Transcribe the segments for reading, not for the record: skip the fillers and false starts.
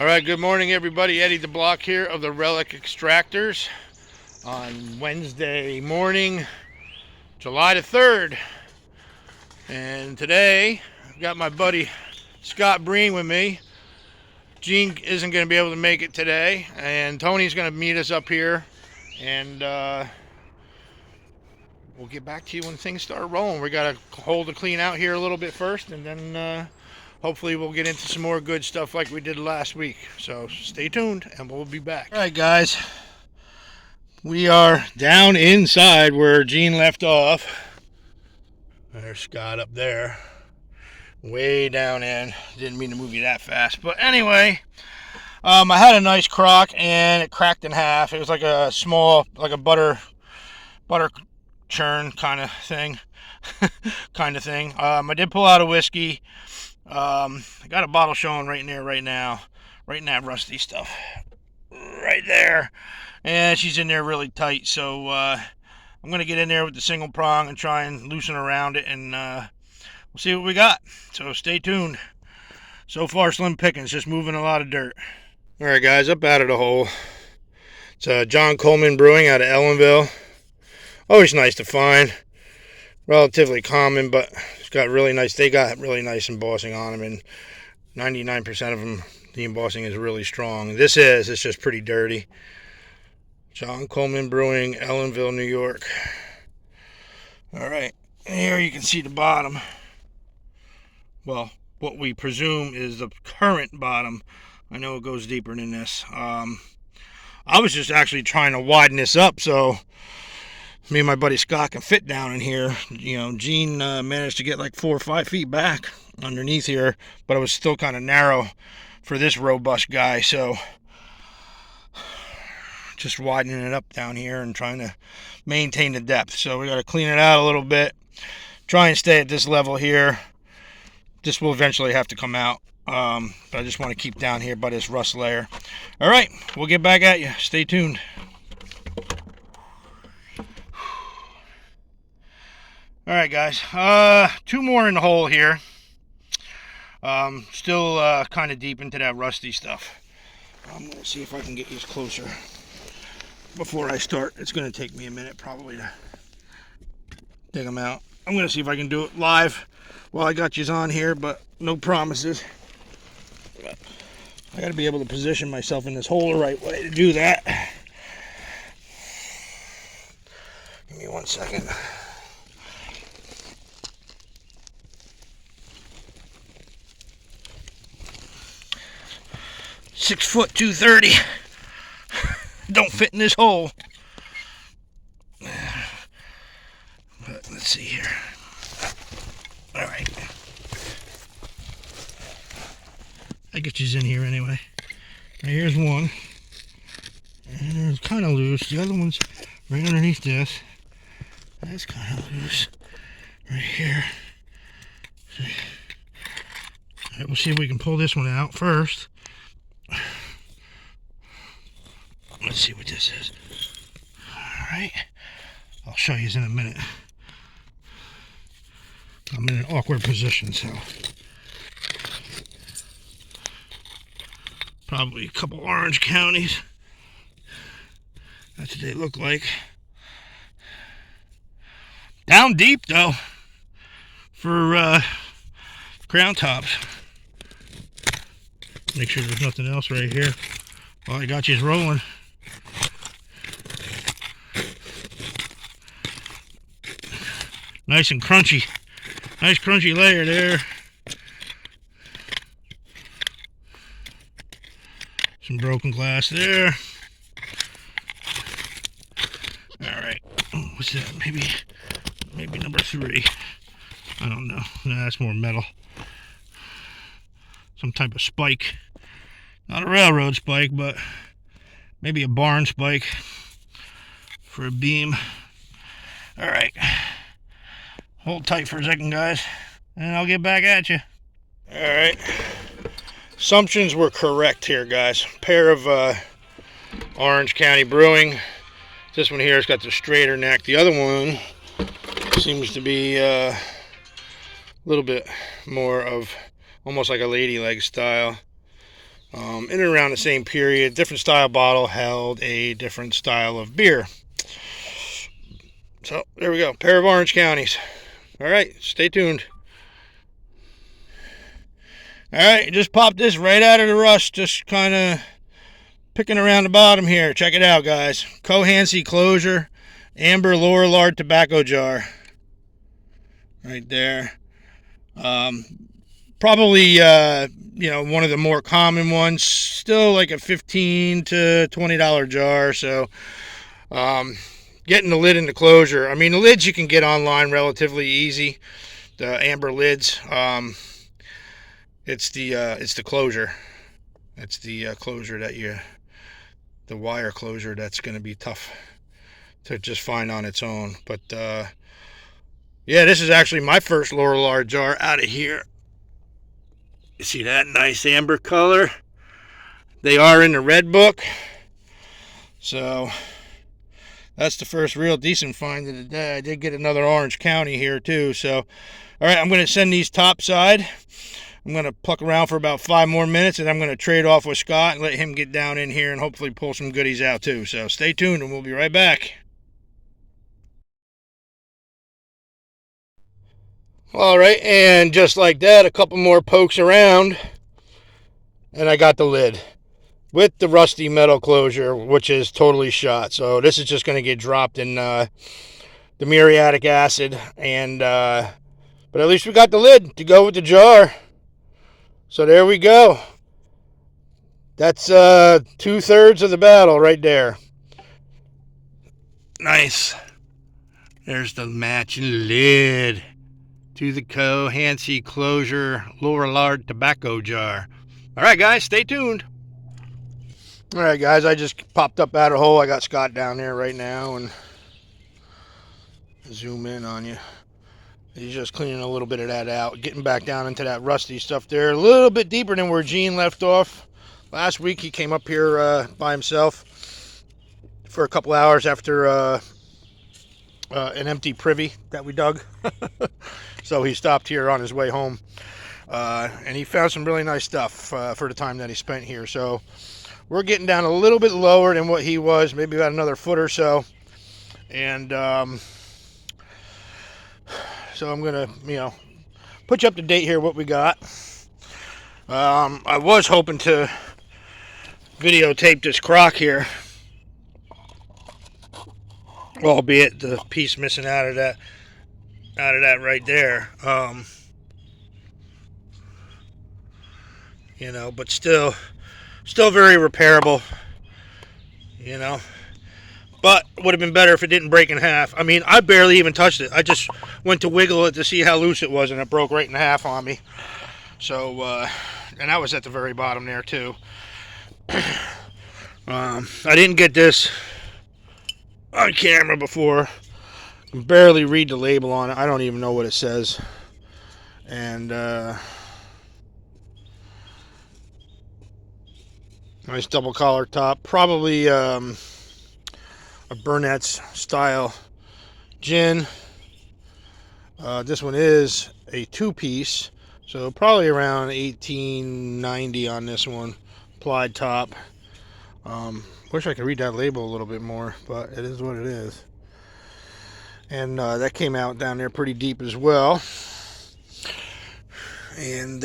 All right, good morning, everybody. Eddie the Block here of the Relic Extractors on Wednesday morning, July the 3rd. And today, I've got my buddy Scott Breen with me. Gene isn't going to be able to make it today, and Tony's going to meet us up here. And we'll get back to you when things start rolling. We got to hold the clean out here a little bit first, and then hopefully we'll get into some more good stuff like we did last week. So stay tuned and we'll be back. All right, guys. We are down inside where Gene left off. There's Scott up there. Way down in. Didn't mean to move you that fast. But anyway, I had a nice crock and it cracked in half. It was like a small, like a butter churn kind of thing. I did pull out a whiskey. I got a bottle showing right in there right now, right in that rusty stuff right there, and she's in there really tight, so I'm gonna get in there with the single prong and try and loosen around it, and we'll see what we got. So stay tuned. So far, slim pickings, just moving a lot of dirt. All right, guys, up out of the hole. It's John Coleman Brewing out of Ellenville. Always nice to find. Relatively common, but it's got really nice. They got really nice embossing on them, and 99% of them, the embossing is really strong. It's just pretty dirty. John Coleman Brewing, Ellenville, New York. All right, and here you can see the bottom. Well, what we presume is the current bottom. I know it goes deeper than this. I was just actually trying to widen this up so me and my buddy Scott can fit down in here. You know, Gene managed to get like 4 or 5 feet back underneath here, but it was still kind of narrow for this robust guy, so just widening it up down here and trying to maintain the depth. So we got to clean it out a little bit, try and stay at this level here. This will eventually have to come out, but I just want to keep down here by this rust layer. All right, we'll get back at you. Stay tuned. All right, guys, 2 more in the hole here. Still kind of deep into that rusty stuff. I'm going to see if I can get these closer before I start. It's going to take me a minute probably to dig them out. I'm going to see if I can do it live while I got you on here, but no promises. I got to be able to position myself in this hole the right way to do that. Give me 1 second. Six foot 230. Don't fit in this hole. But let's see here. All right. I get you in here anyway. Now here's one. And it's kind of loose. The other one's right underneath this. That's kind of loose. Right here. See. All right, we'll see if we can pull this one out first. Let's see what this is. Alright. I'll show you in a minute. I'm in an awkward position, so probably a couple orange counties. That's what they look like. Down deep though for ground tops. Make sure there's nothing else right here while I got you rolling. Nice and crunchy. Nice crunchy layer there. Some broken glass there. Alright. What's that? Maybe number 3. I don't know. Nah, that's more metal. Some type of spike. Not a railroad spike, but maybe a barn spike for a beam. Alright. Hold tight for a second, guys, and I'll get back at you. Alright. Assumptions were correct here, guys. Pair of Orange County Brewing. This one here has got the straighter neck. The other one seems to be a little bit more of almost like a lady leg style. in and around the same period. Different style bottle held a different style of beer. So there we go, pair of Orange Counties. All right, stay tuned. All right, just popped this right out of the rust, just kind of picking around the bottom here. Check it out, guys. Cohancy closure, amber lower lard tobacco jar. Right there. Probably, one of the more common ones. Still like a $15 to $20 jar. So, getting the lid in the closure. I mean, the lids you can get online relatively easy. The amber lids. It's the closure. It's the closure the wire closure that's going to be tough to just find on its own. But yeah, this is actually my first lower lard jar out of here. You see that nice amber color? They are in the red book. So that's the first real decent find of the day. I did get another Orange County here too. So, all right, I'm going to send these topside. I'm going to pluck around for about 5 more minutes, and I'm going to trade off with Scott and let him get down in here and hopefully pull some goodies out too. So stay tuned, and we'll be right back. All right, and just like that, a couple more pokes around, and I got the lid with the rusty metal closure, which is totally shot. So this is just going to get dropped in the muriatic acid, and but at least we got the lid to go with the jar. So there we go. That's 2/3 of the battle right there. Nice. There's the matching lid to the Cohancy closure lower lard tobacco jar. All right, guys, stay tuned. All right, guys, I just popped up out of the hole. I got Scott down there right now, and zoom in on you. He's just cleaning a little bit of that out, getting back down into that rusty stuff there. A little bit deeper than where Gene left off. Last week he came up here by himself for a couple hours after an empty privy that we dug. So he stopped here on his way home. And he found some really nice stuff for the time that he spent here. So we're getting down a little bit lower than what he was, maybe about another foot or so. And so I'm going to, put you up to date here what we got. I was hoping to videotape this crock here, albeit the piece missing out of that right there. But still very repairable. But would have been better if it didn't break in half. I mean, I barely even touched it. I just went to wiggle it to see how loose it was, and it broke right in half on me. So, and that was at the very bottom there too. I didn't get this on camera before. I can barely read the label on it. I don't even know what it says. And nice double collar top. Probably a Burnett's style gin. This one is a 2-piece, so probably around $18.90 on this one. Applied top. Wish I could read that label a little bit more, but it is what it is. And that came out down there pretty deep as well. And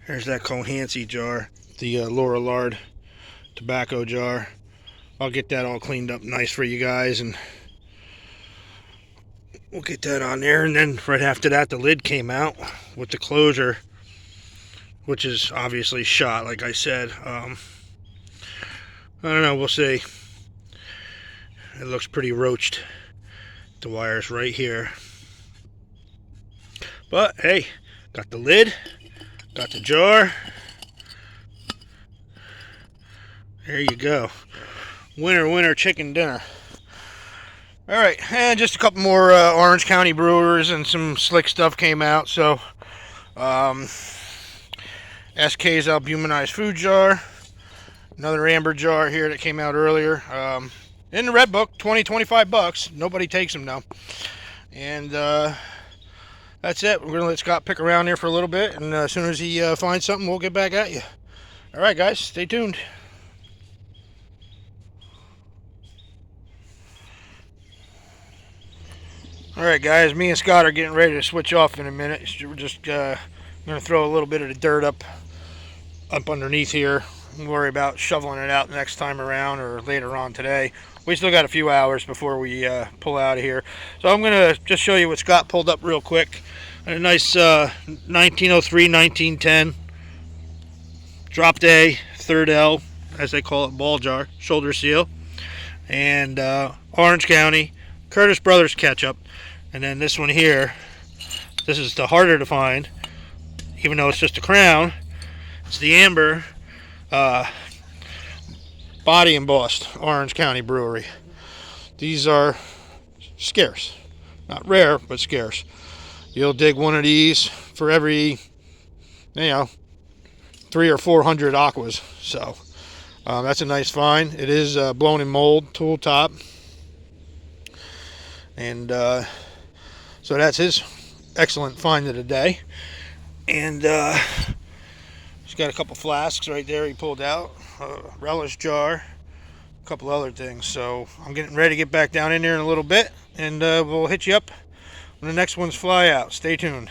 here's that Cohancy jar, the Laura Lard tobacco jar. I'll get that all cleaned up nice for you guys, and we'll get that on there. And then right after that, the lid came out with the closure, which is obviously shot, like I said. I don't know, we'll see. It looks pretty roached. The wire's right here. But hey, got the lid, got the jar. There you go. Winner chicken dinner. All right, and just a couple more Orange County brewers and some slick stuff came out. So SK's albuminized food jar, another amber jar here that came out earlier. In the red book, $20-25. Nobody takes them now. And that's it. We're gonna let Scott pick around there for a little bit, and as soon as he finds something, we'll get back at you. All right, guys, stay tuned. All right, guys, me and Scott are getting ready to switch off in a minute. We're just going to throw a little bit of the dirt up underneath here. We'll worry about shoveling it out next time around or later on today. We still got a few hours before we pull out of here. So I'm going to just show you what Scott pulled up real quick. A nice 1903, 1910 drop day, third L, as they call it, ball jar, shoulder seal, and Orange County, Curtis Brothers ketchup. And then this one here, this is the harder to find, even though it's just a crown. It's the Amber body embossed Orange County Brewery. These are scarce. Not rare, but scarce. You'll dig one of these for every, 300 or 400 aquas. So that's a nice find. It is blown in mold, tool top. And so that's his excellent find of the day. And he's got a couple flasks right there he pulled out, a relish jar, a couple other things. So I'm getting ready to get back down in there in a little bit, and we'll hit you up when the next ones fly out. Stay tuned.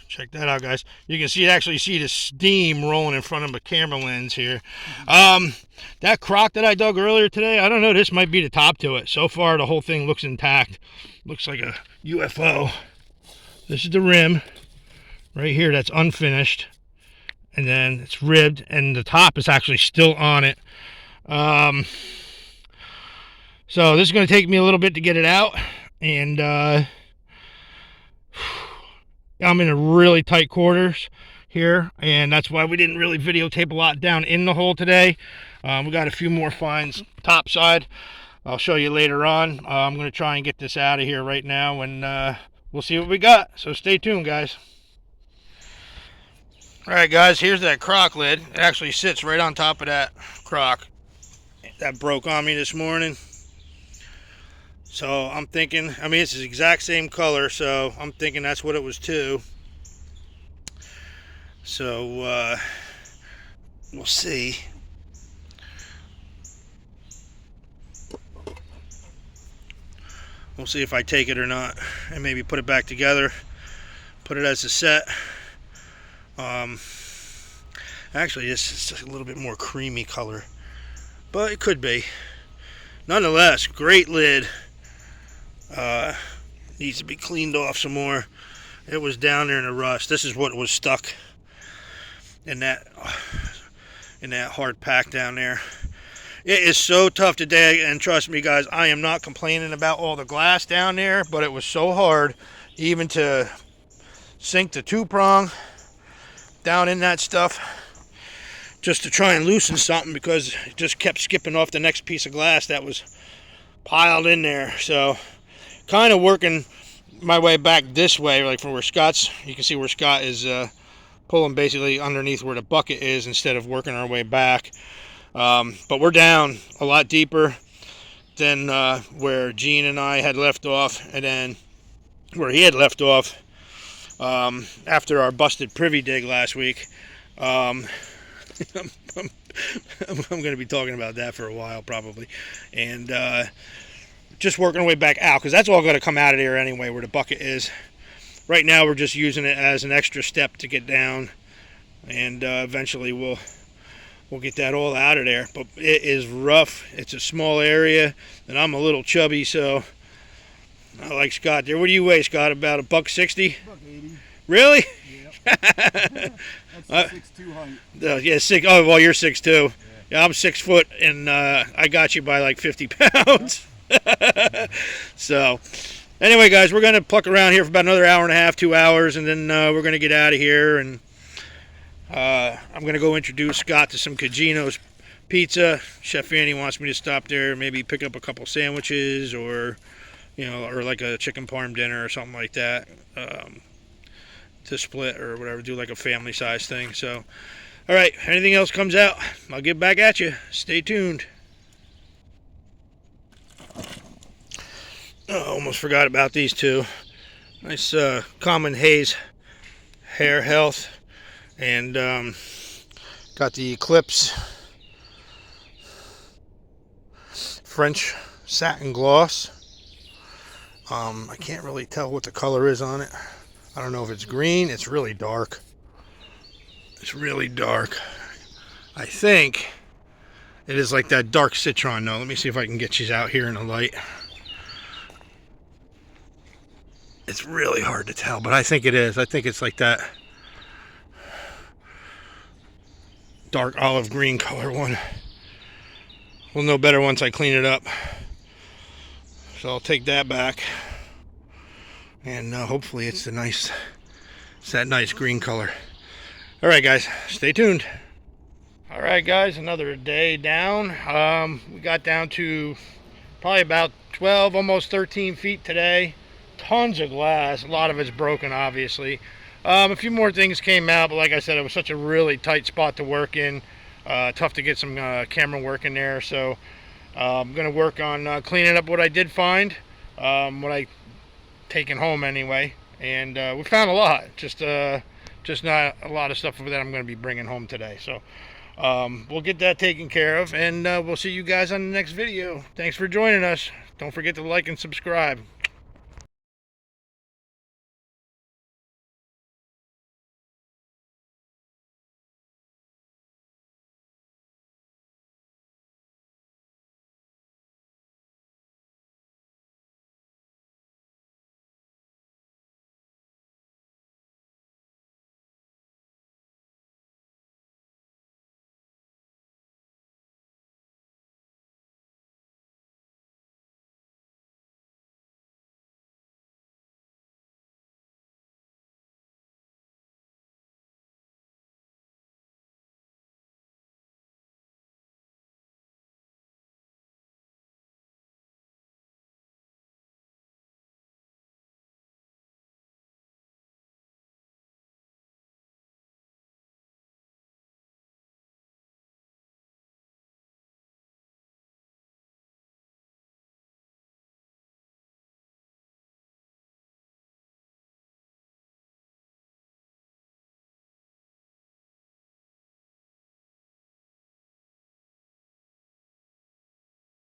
Check that out, guys. You can actually see the steam rolling in front of the camera lens here. That crock that I dug earlier today, I don't know, this might be the top to it. So far, the whole thing looks intact. Looks like a UFO. This is the rim right here that's unfinished. And then it's ribbed, and the top is actually still on it. So this is going to take me a little bit to get it out. And I'm in a really tight quarters here, and that's why we didn't really videotape a lot down in the hole today. We got a few more finds top side. I'll show you later on. I'm going to try and get this out of here right now, and we'll see what we got. So stay tuned, guys. All right, guys, here's that crock lid. It actually sits right on top of that crock that broke on me this morning. So I'm thinking, it's the exact same color, so I'm thinking that's what it was too. So we'll see. We'll see if I take it or not, and maybe put it back together, put it as a set. Actually, this is a little bit more creamy color, but it could be. Nonetheless, great lid. Needs to be cleaned off some more. It was down there in the rust. This is what was stuck in that hard pack down there. It is so tough to dig, and trust me, guys, I am not complaining about all the glass down there, but it was so hard even to sink the two-prong down in that stuff just to try and loosen something, because it just kept skipping off the next piece of glass that was piled in there. So kind of working my way back this way, like from where Scott's, you can see where Scott is pulling basically underneath where the bucket is instead of working our way back. But we're down a lot deeper than where Gene and I had left off, and then where he had left off after our busted privy dig last week. I'm going to be talking about that for a while probably, and just working our way back out, because that's all going to come out of there anyway where the bucket is. Right now we're just using it as an extra step to get down, and eventually we'll get that all out of there. But it is rough. It's a small area, and I'm a little chubby, so I like Scott there. What do you weigh, Scott? About $160? $180. Really? Yep. That's 6'2" height. Yeah, oh, well, you're 6'2". Yeah, I'm 6 foot, and I got you by like 50 pounds. So, anyway, guys, we're going to pluck around here for about another hour and a half, 2 hours, and then we're going to get out of here. And I'm going to go introduce Scott to some Cugino's Pizza. Chef Annie wants me to stop there, maybe pick up a couple sandwiches, or or like a chicken parm dinner or something like that, to split or whatever, do like a family size thing. So, all right, anything else comes out, I'll get back at you. Stay tuned. Oh, almost forgot about these two. Nice Common Haze Hair Health and Got the Eclipse French satin gloss. I can't really tell what the color is on it. I don't know if it's green. It's really dark. It's really dark. I think it is like that dark citron though. Let me see if I can get you out here in the light. It's really hard to tell, but I think it is. I think it's like that dark olive green color one. We'll know better once I clean it up. So I'll take that back. And hopefully it's that nice green color. All right, guys, stay tuned. All right, guys, another day down. We got down to probably about 12, almost 13 feet today. Tons of glass. A lot of it's broken, obviously. A few more things came out, but like I said, it was such a really tight spot to work in. Tough to get some camera work in there. So I'm going to work on cleaning up what I did find, what I taken home anyway. And we found a lot. Just not a lot of stuff that I'm going to be bringing home today. So we'll get that taken care of, and we'll see you guys on the next video. Thanks for joining us. Don't forget to like and subscribe.